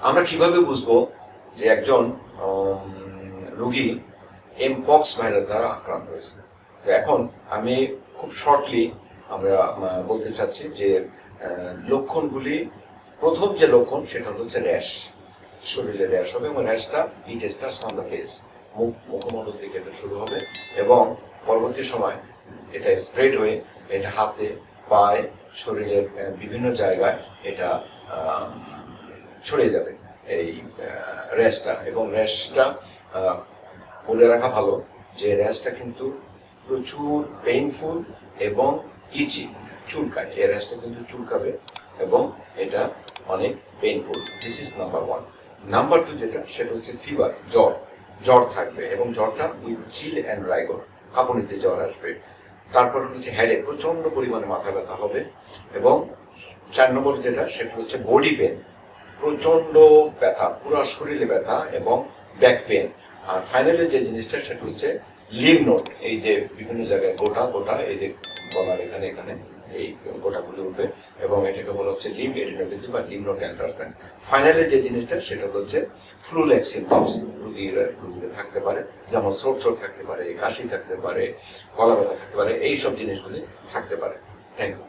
আমরা কিভাবে বুঝবো যে একজন রোগী এমপক্স ভাইরাস দ্বারা আক্রান্ত হয়েছে? তো এখন আমি খুব শর্টলি আমরা বলতে চাচ্ছি যে লক্ষণগুলি, প্রথম যে লক্ষণ সেটা হচ্ছে র্যাশ, শরীরে র্যাশ হবে এবং র্যাশটা it starts on the face, মুখমণ্ডল থেকে এটা শুরু হবে এবং পরবর্তী সময় এটা স্প্রেড হয়ে এটা হাতে, পায়ে, শরীরের বিভিন্ন জায়গায় এটা ছড়িয়ে যাবে এই র্যাশটা। এবং র্যাশটা বলে রাখা ভালো যে র্যাশটা কিন্তু প্রচুর পেইনফুল এবং ইচি, চুলকায়। এই র্যাশটা কিন্তু চুলকাবে এবং এটা অনেক painful. This is number one. Number two যেটা, সেটা হচ্ছে ফিভার, জ্বর থাকবে এবং জ্বরটা উইথ চিল অ্যান্ড রাইগর, কাঁপুনিতে জ্বর আসবে। তারপর হচ্ছে হেডেক, প্রচন্ড পরিমাণে মাথা ব্যথা হবে। এবং 4 নম্বর যেটা, সেটা হচ্ছে বডি পেন, প্রচন্ড ব্যথা, পুরো শরীরে ব্যথা এবং ব্যাক পেন। আর ফাইনালি যে জিনিসটা, সেটা হচ্ছে লিম্ফ নোড, এই যে বিভিন্ন জায়গায় গোটা গোটা, এই যে গলার এখানে এখানে এই গোটাগুলি উঠবে এবং এটাকে বলা হচ্ছে লিম্ফ এডিনোপ্যাথি বা লিম্ফ নোড এনলার্জমেন্ট। ফাইনালি যে জিনিসটা, সেটা হচ্ছে ফ্লু লাইক সিমটমস রোগীদের থাকতে পারে, যেমন থ্রোট থাকতে পারে, কাশি থাকতে পারে, গলা ব্যথা থাকতে পারে, এইসব জিনিসগুলি থাকতে পারে। Thank you.